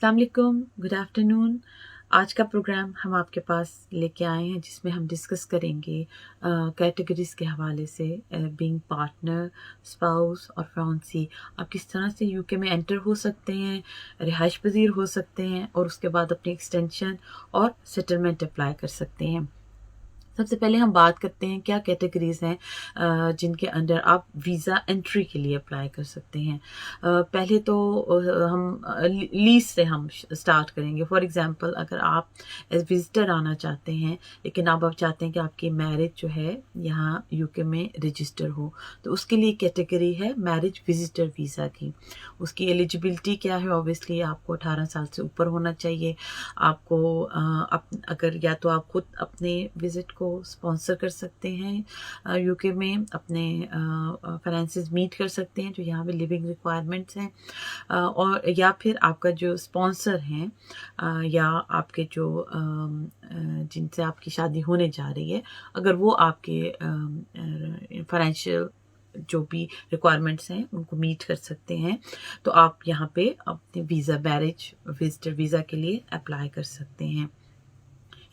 अस्सलाम वालेकुम, good afternoon. आज का प्रोग्राम हम आपके पास लेके आए हैं जिसमें हम डिस्कस करेंगे कैटेगरीज़ के हवाले से बीइंग पार्टनर, स्पाउस और फियांसी। आप किस तरह से यूके में एंटर हो सकते हैं, रिहाइश पजीर हो सकते हैं और उसके बाद अपनी एक्सटेंशन और सेटलमेंट अप्लाई कर सकते हैं। सबसे पहले हम बात करते हैं क्या कैटेगरीज़ हैं जिनके अंडर आप वीज़ा एंट्री के लिए अप्लाई कर सकते हैं। पहले तो हम लीज से हम स्टार्ट करेंगे। फॉर एग्जांपल अगर आप एज विजिटर आना चाहते हैं लेकिन आप चाहते हैं कि आपकी मैरिज जो है यहाँ यूके में रजिस्टर हो, तो उसके लिए कैटेगरी है मैरिज विजिटर वीज़ा की। उसकी एलिजिबिलिटी क्या है? ऑब्वियसली आपको 18 साल से ऊपर होना चाहिए। आपको अगर या तो आप खुद अपने विजिट को स्पॉन्सर कर सकते हैं यूके में, अपने फाइनेंसेस मीट कर सकते हैं जो यहाँ पे लिविंग रिक्वायरमेंट्स हैं, और या फिर आपका जो स्पॉन्सर हैं या आपके जो जिनसे आपकी शादी होने जा रही है, अगर वो आपके फाइनेंशियल जो भी रिक्वायरमेंट्स हैं उनको मीट कर सकते हैं, तो आप यहाँ पे अपने वीज़ा मैरिज विजिटर वीज़ा के लिए अप्लाई कर सकते हैं।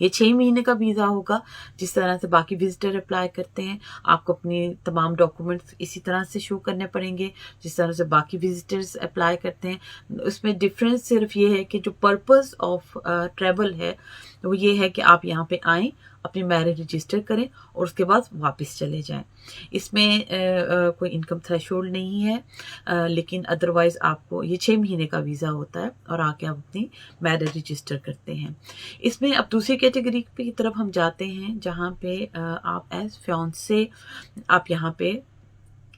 ये 6 महीने का वीज़ा होगा। जिस तरह से बाकी विजिटर अप्लाई करते हैं, आपको अपनी तमाम डॉक्यूमेंट्स इसी तरह से शो करने पड़ेंगे जिस तरह से बाकी विजिटर्स अप्लाई करते हैं। उसमें डिफरेंस सिर्फ ये है कि जो पर्पस ऑफ ट्रैवल है वो ये है कि आप यहाँ पे आएँ, अपनी मैरिज रजिस्टर करें और उसके बाद वापस चले जाएं। इसमें कोई इनकम थ्रेशोल्ड नहीं है, लेकिन अदरवाइज़ आपको ये 6 महीने का वीज़ा होता है और आके आप अपनी मैरिज रजिस्टर करते हैं। इसमें अब दूसरी कैटेगरी की तरफ हम जाते हैं जहाँ पे आप एज फियांसे आप यहाँ पे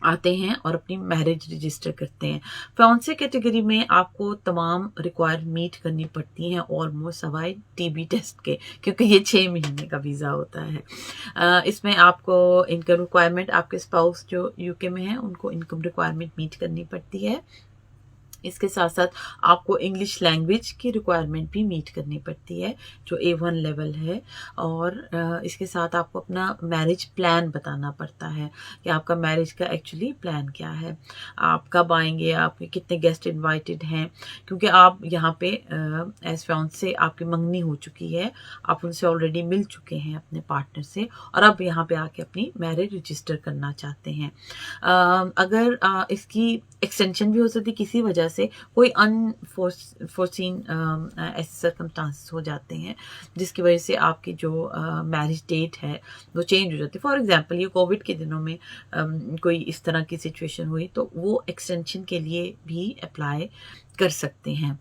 आते हैं और अपनी मैरिज रजिस्टर करते हैं। फियांसे कैटेगरी में आपको तमाम रिक्वायर्ड मीट करनी पड़ती हैं ऑलमोस्ट सवाए टीबी टेस्ट के, क्योंकि ये 6 महीने का वीज़ा होता है। इसमें आपको इनकम रिक्वायरमेंट, आपके स्पाउस जो यूके में है उनको इनकम रिक्वायरमेंट मीट करनी पड़ती है। इसके साथ साथ आपको इंग्लिश लैंग्वेज की रिक्वायरमेंट भी मीट करनी पड़ती है जो A1 लेवल है, और इसके साथ आपको अपना मैरिज प्लान बताना पड़ता है कि आपका मैरिज का एक्चुअली प्लान क्या है, आप कब आएंगे, आपके कितने गेस्ट इनवाइटेड हैं, क्योंकि आप यहाँ पे एज फियांसे आपकी मंगनी हो चुकी है, आप उनसे ऑलरेडी मिल चुके हैं अपने पार्टनर से और अब यहाँ पे आके अपनी मैरिज रजिस्टर करना चाहते हैं। अगर इसकी एक्सटेंशन भी हो सकती है किसी वजह से, कोई अनफोर्सीन ऐसे सर्कमस्टांसेस हो जाते हैं जिसकी वजह से आपकी जो मैरिज डेट है वो चेंज हो जाती है। फॉर एग्जांपल ये कोविड के दिनों में कोई इस तरह की सिचुएशन हुई तो वो एक्सटेंशन के लिए भी अप्लाई कर सकते हैं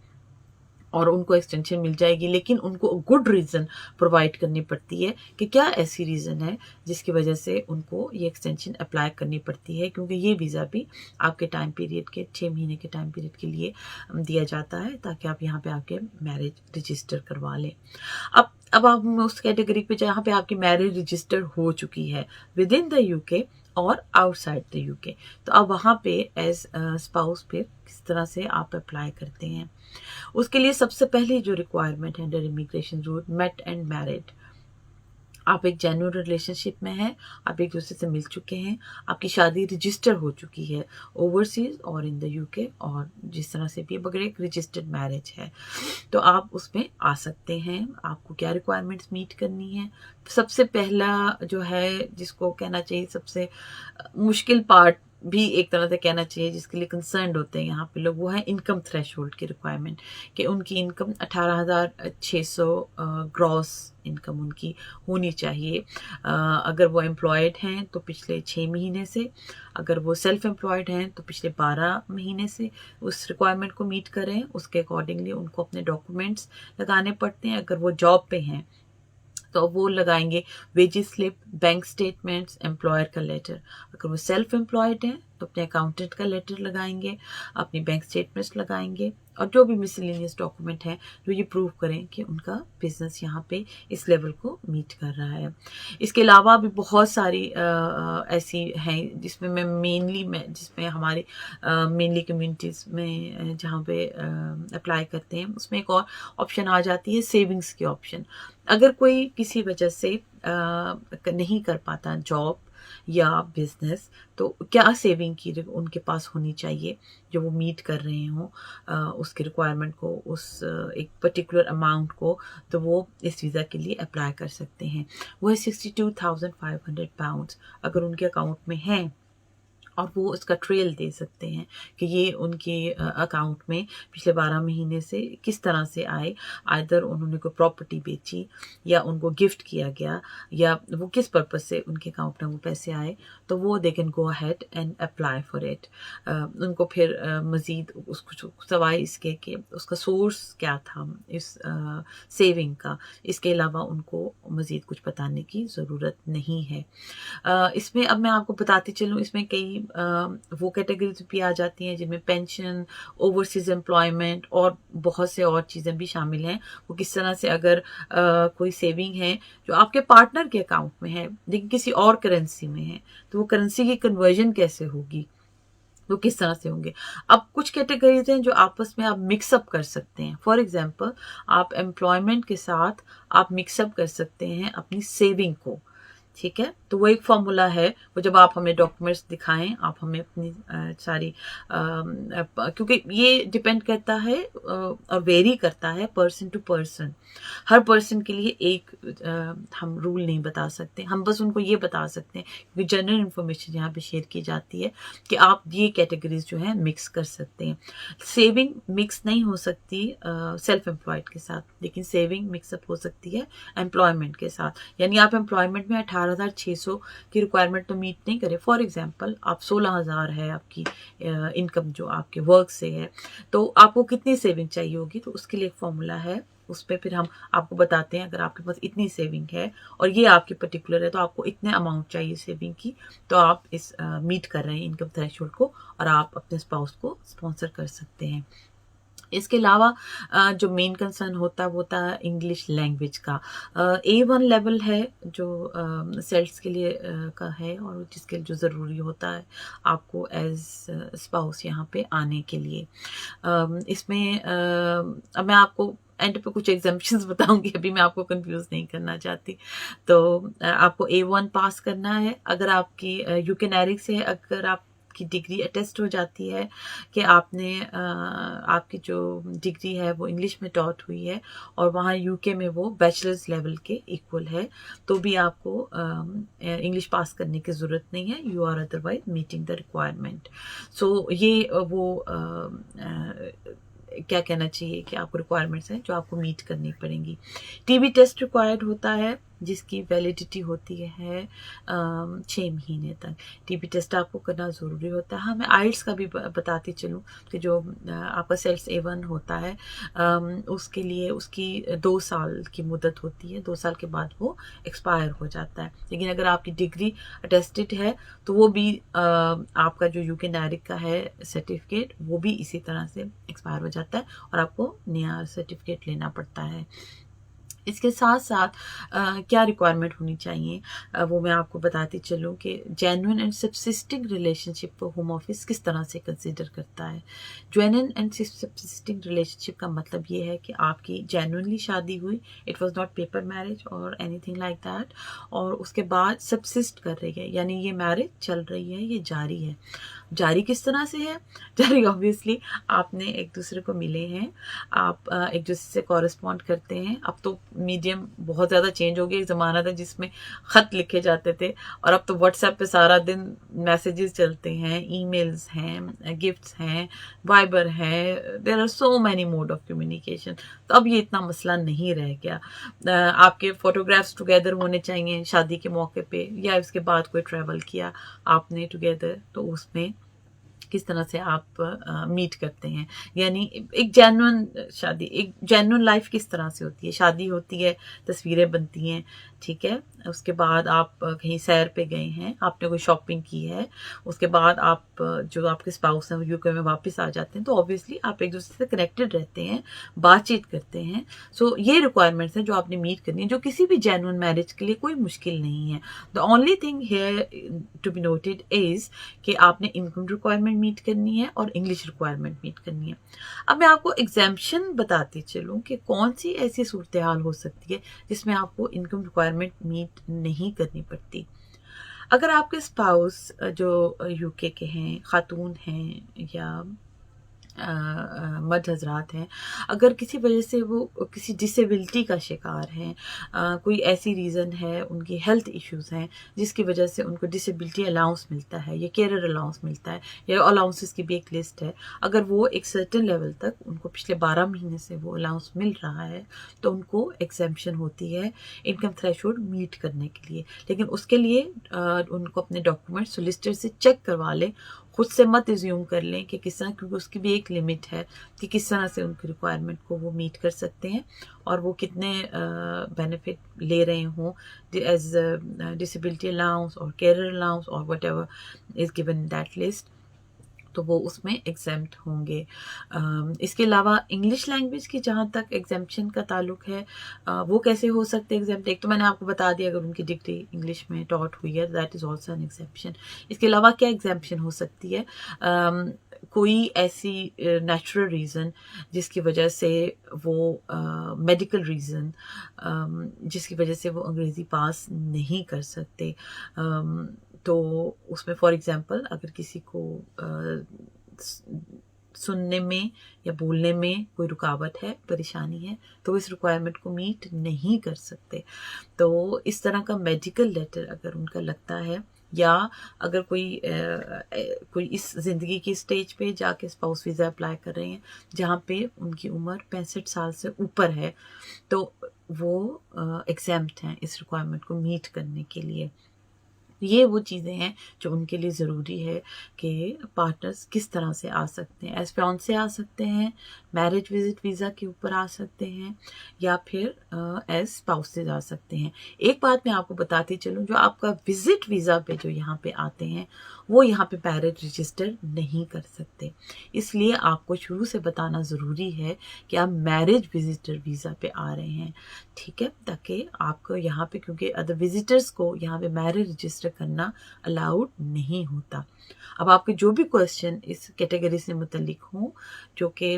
और उनको एक्सटेंशन मिल जाएगी, लेकिन उनको गुड रीज़न प्रोवाइड करनी पड़ती है कि क्या ऐसी रीज़न है जिसकी वजह से उनको ये एक्सटेंशन अप्लाई करनी पड़ती है, क्योंकि ये वीज़ा भी आपके टाइम पीरियड के 6 महीने के टाइम पीरियड के लिए दिया जाता है ताकि आप यहाँ पे आके मैरिज रजिस्टर करवा लें। अब आप उस कैटेगरी पे जहाँ पे आपकी मैरिज रजिस्टर हो चुकी है विद इन द यूके और आउटसाइड द यूके, तो अब वहाँ पे एज स्पाउस पे किस तरह से आप अप्लाई करते हैं। उसके लिए सबसे पहली जो रिक्वायरमेंट है under immigration rule, met and married. आप एक जेन्युइन रिलेशनशिप में हैं, आप एक दूसरे से मिल चुके हैं, आपकी शादी रजिस्टर हो चुकी है ओवरसीज और इन द यूके, और जिस तरह से भी बगैर एक रजिस्टर्ड मैरिज है तो आप उसमें आ सकते हैं। आपको क्या रिक्वायरमेंट्स मीट करनी है? सबसे पहला जो है जिसको कहना चाहिए सबसे मुश्किल पार्ट भी एक तरह से कहना चाहिए, जिसके लिए कंसर्न्ड होते हैं यहाँ पे लोग, वो है इनकम थ्रेशोल्ड की रिक्वायरमेंट कि उनकी इनकम 18,600 ग्रॉस इनकम उनकी होनी चाहिए। अगर वो एम्प्लॉयड हैं तो पिछले 6 महीने से, अगर वो सेल्फ एम्प्लॉयड हैं तो पिछले 12 महीने से उस रिक्वायरमेंट को मीट करें। उसके अकॉर्डिंगली उनको अपने डॉक्यूमेंट्स लगाने पड़ते हैं। अगर वो जॉब पे हैं तो वो लगाएंगे wages slip, bank statements, employer का लेटर। अगर वो सेल्फ एम्प्लॉयड हैं तो अपने अकाउंटेंट का लेटर लगाएंगे, अपनी बैंक स्टेटमेंट्स लगाएंगे और जो भी मिसलेनियस डॉक्यूमेंट है जो ये प्रूव करें कि उनका बिजनेस यहाँ पे इस लेवल को मीट कर रहा है। इसके अलावा भी बहुत सारी ऐसी हैं जिसमें जिसमें हमारी मेनली कम्युनिटीज़ में जहाँ पे अप्लाई करते हैं, उसमें एक और ऑप्शन आ जाती है सेविंग्स की ऑप्शन। अगर कोई किसी वजह से नहीं कर पाता जॉब या बिजनेस, तो क्या सेविंग की उनके पास होनी चाहिए जो वो मीट कर रहे हों उसकी रिक्वायरमेंट को, उस एक पर्टिकुलर अमाउंट को, तो वो इस वीज़ा के लिए अप्लाई कर सकते हैं। वो है £62,500 अगर उनके अकाउंट में है, और वो उसका ट्रेल दे सकते हैं कि ये उनके अकाउंट में पिछले 12 महीने से किस तरह से आए, आइदर उन्होंने कोई प्रॉपर्टी बेची या उनको गिफ्ट किया गया, या वो किस पर्पस से उनके अकाउंट में वो पैसे आए, तो वो they can go ahead and apply for it. उनको फिर मज़ीद उसको सवाए इसके कि उसका सोर्स क्या था इस सेविंग का, इसके अलावा उनको मज़ीद कुछ बताने की ज़रूरत नहीं है। इसमें अब मैं आपको बताती चलूँ, इसमें कई वो कैटेगरीज भी आ जाती हैं जिनमें पेंशन, ओवरसीज एम्प्लॉयमेंट और बहुत से और चीज़ें भी शामिल हैं। वो किस तरह से अगर कोई सेविंग है जो आपके पार्टनर के अकाउंट में है लेकिन किसी और करेंसी में है, तो वो करेंसी की कन्वर्जन कैसे होगी, वो किस तरह से होंगे। अब कुछ कैटेगरीज हैं जो आपस में आप मिक्सअप कर सकते हैं। फॉर एग्जांपल, आप एम्प्लॉयमेंट के साथ आप मिक्सअप कर सकते हैं अपनी सेविंग को, ठीक है। तो वो एक फॉर्मूला है, वो जब आप हमें डॉक्यूमेंट्स दिखाएं, आप हमें अपनी सारी क्योंकि ये डिपेंड करता है और वेरी करता है पर्सन टू पर्सन। हर पर्सन के लिए एक हम रूल नहीं बता सकते, हम बस उनको ये बता सकते हैं क्योंकि जनरल इन्फॉर्मेशन यहाँ पे शेयर की जाती है कि आप ये कैटेगरीज जो है मिक्स कर सकते हैं। सेविंग मिक्स नहीं हो सकती सेल्फ एम्प्लॉयड के साथ, लेकिन सेविंग मिक्सअप हो सकती है एम्प्लॉयमेंट के साथ। यानी आप एम्प्लॉयमेंट में 18,600 की रिक्वायरमेंट तो मीट नहीं करे। फॉर एग्जांपल, आप 16,000 है आपकी इनकम जो आपके वर्क से है, तो आपको कितनी सेविंग चाहिए होगी, तो उसके लिए एक फॉर्मूला है, उस पर फिर हम आपको बताते हैं अगर आपके पास इतनी सेविंग है और ये आपकी पर्टिकुलर है तो आपको इतने अमाउंट चाहिए सेविंग की, तो आप इस मीट कर रहे हैं इनकम थ्रेशोल्ड को और आप अपने स्पाउस को स्पॉन्सर कर सकते हैं। इसके अलावा जो मेन कंसर्न होता है वो होता है इंग्लिश लैंग्वेज का। A1 लेवल है जो सेल्स के लिए का है और जिसके लिए जो ज़रूरी होता है आपको एज स्पाउस यहाँ पे आने के लिए। इसमें अब मैं आपको एंड पे कुछ एग्जाम्पशंस बताऊंगी, अभी मैं आपको कंफ्यूज नहीं करना चाहती। तो आपको A1 पास करना है। अगर आपकी यूके नैरिक से है, अगर आप की डिग्री अटेस्ट हो जाती है कि आपने आपकी जो डिग्री है वो इंग्लिश में टॉट हुई है और वहाँ यूके में वो बैचलर्स लेवल के इक्वल है, तो भी आपको इंग्लिश पास करने की ज़रूरत नहीं है। You are otherwise meeting the requirement. So ये वो क्या कहना चाहिए कि आपको रिक्वायरमेंट्स हैं जो आपको मीट करनी पड़ेंगी। टीबी टेस्ट रिक्वायर्ड होता है जिसकी वैलिडिटी होती है 6 महीने तक। टीबी टेस्ट आपको करना ज़रूरी होता है। हाँ, मैं आइल्स का भी बताती चलूँ कि जो आपका सेल्स A1 होता है उसके लिए उसकी 2 साल की मुद्दत होती है, 2 साल के बाद वो एक्सपायर हो जाता है। लेकिन अगर आपकी डिग्री अटेस्टेड है तो वो भी आपका जो यूके नैरिक का है सर्टिफिकेट, वो भी इसी तरह से एक्सपायर हो जाता है और आपको नया सर्टिफिकेट लेना पड़ता है। इसके साथ साथ क्या रिक्वायरमेंट होनी चाहिए वो मैं आपको बताती चलूँ कि जेन्युइन एंड सब्सिस्टिंग रिलेशनशिप को होम ऑफिस किस तरह से कंसिडर करता है। जेन्युइन एंड सब्सिस्टिंग रिलेशनशिप का मतलब ये है कि आपकी जेन्युइनली शादी हुई, it was not paper marriage और एनीथिंग लाइक दैट, और उसके बाद सब्सिस्ट कर रही है, यानी ये मैरिज चल रही है, ये जारी है। जारी किस तरह से है? जारी ऑब्वियसली आपने एक दूसरे को मिले हैं, आप एक दूसरे से कॉरेस्पॉन्ड करते हैं। अब तो मीडियम बहुत ज़्यादा चेंज हो गया। एक ज़माना था जिसमें ख़त लिखे जाते थे और अब तो व्हाट्सएप पे सारा दिन मैसेजेस चलते हैं, ईमेल्स हैं, गिफ्ट्स हैं, वाइबर है, there are so many mode of communication. तो अब ये इतना मसला नहीं रह गया। आपके फोटोग्राफ्स टुगेदर होने चाहिए शादी के मौके पे, या इसके बाद कोई ट्रैवल किया आपने टुगेदर, तो उसमें किस तरह से आप मीट करते हैं। यानी एक जेन्युइन शादी, एक जेन्युइन लाइफ किस तरह से होती है। शादी होती है, तस्वीरें बनती हैं, ठीक है। उसके बाद आप कहीं सैर पे गए हैं, आपने कोई शॉपिंग की है, उसके बाद आप जो आपके स्पाउस हैं वो यूके में वापस आ जाते हैं, तो ऑब्वियसली आप एक दूसरे से कनेक्टेड रहते हैं, बातचीत करते हैं। सो ये रिक्वायरमेंट्स हैं जो आपने मीट करनी है, जो किसी भी जेन्युइन मैरिज के लिए कोई मुश्किल नहीं है। The only thing here to be noted is कि आपने इनकम रिक्वायरमेंट मीट करनी है और इंग्लिश रिक्वायरमेंट मीट करनी है। अब मैं आपको एग्जाम्पशन बताती चलूँ कि कौन सी ऐसी सूरत हाल हो सकती है जिसमें आपको इनकम रिक्वायरमेंट मीट नहीं करनी पड़ती। अगर आपके स्पाउस जो यूके के हैं, खातून हैं या मर्द हजरात हैं, अगर किसी वजह से वो किसी डिसेबिलिटी का शिकार हैं, कोई ऐसी रीज़न है, उनकी हेल्थ इश्यूज़ हैं जिसकी वजह से उनको डिसेबिलिटी अलाउंस मिलता है या केयर अलाउंस मिलता है या अलाउंसेस की भी एक लिस्ट है, अगर वो एक सर्टेन लेवल तक उनको पिछले 12 महीने से वो अलाउंस मिल रहा है तो उनको एग्जेम्पशन होती है इनकम थ्रेशोल्ड मीट करने के लिए। लेकिन उसके लिए उनको अपने डॉक्यूमेंट सोलिसिटर से चेक करवा लें, खुद से मत एज्यूम कर लें कि किस तरह, क्योंकि उसकी भी एक लिमिट है कि किस तरह से उनकी रिक्वायरमेंट को वो मीट कर सकते हैं और वो कितने बेनिफिट ले रहे हों एज डिसेबिलिटी अलाउंस और केयर अलाउंस और what ever is given in that list, तो वो उसमें एग्जेम्प्ट होंगे। इसके अलावा इंग्लिश लैंग्वेज की जहाँ तक एग्जेम्पशन का ताल्लुक है, वो कैसे हो सकते हैं एग्जेम्प्ट, एक तो मैंने आपको बता दिया, अगर उनकी डिग्री इंग्लिश में टॉट हुई है that is also an exemption. इसके अलावा क्या एग्जेम्पशन हो सकती है, कोई ऐसी नेचुरल रीज़न जिसकी वजह से वो मेडिकल रीज़न जिसकी वजह से वो अंग्रेज़ी पास नहीं कर सकते, तो उसमें फॉर एग्ज़ाम्पल अगर किसी को सुनने में या बोलने में कोई रुकावट है, परेशानी है, तो इस रिक्वायरमेंट को मीट नहीं कर सकते, तो इस तरह का मेडिकल लेटर अगर उनका लगता है, या अगर कोई इस ज़िंदगी की स्टेज पे जाके स्पाउस वीज़ा अप्लाई कर रहे हैं जहाँ पे उनकी उम्र 65 साल से ऊपर है, तो वो एग्जेम्प्ट हैं इस रिक्वायरमेंट को मीट करने के लिए। ये वो चीज़ें हैं जो उनके लिए ज़रूरी है कि पार्टनर्स किस तरह से आ सकते हैं, एज फियांसे आ सकते हैं, मैरिज विजिट वीज़ा के ऊपर आ सकते हैं, या फिर एज स्पाउसेज आ सकते हैं। एक बात मैं आपको बताती चलूँ, जो आपका विजिट वीज़ा पे जो यहाँ पे आते हैं वो यहाँ पे मैरिज रजिस्टर नहीं कर सकते, इसलिए आपको शुरू से बताना ज़रूरी है कि आप मैरिज विजिटर वीज़ा पे आ रहे हैं, ठीक है, ताकि आपको यहाँ पे, क्योंकि अदर विजिटर्स को यहाँ पे मैरिज रजिस्टर करना अलाउड नहीं होता। अब आपके जो भी क्वेश्चन इस कैटेगरी से मुतल्लिक हों, जो कि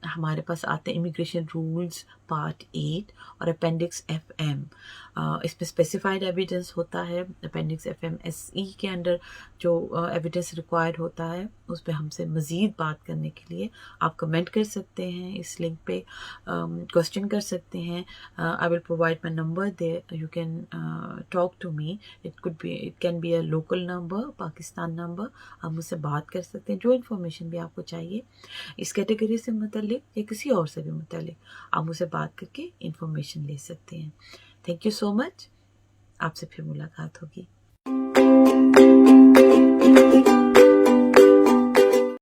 हमारे पास आते हैं इमिग्रेशन रूल्स पार्ट 8 और अपेंडिक्स FM, इसमें स्पेसिफाइड एविडेंस होता है, अपेंडिक्स FM SE के अंडर जो एविडेंस रिक्वायर्ड होता है, उस पर हमसे मज़ीद बात करने के लिए आप कमेंट कर सकते हैं, इस लिंक पे क्वेश्चन कर सकते हैं। I will provide my number there, you can talk to me, it can be a local number, Pakistan number, आप मुझसे बात कर सकते हैं, जो इन्फॉर्मेशन भी आपको चाहिए इस कैटेगरी से मुतल्लिक या किसी और से भी मुतल्लिक, आप मुझसे बात करके इन्फॉर्मेशन ले सकते हैं। थैंक यू सो मच, आपसे फिर मुलाकात होगी।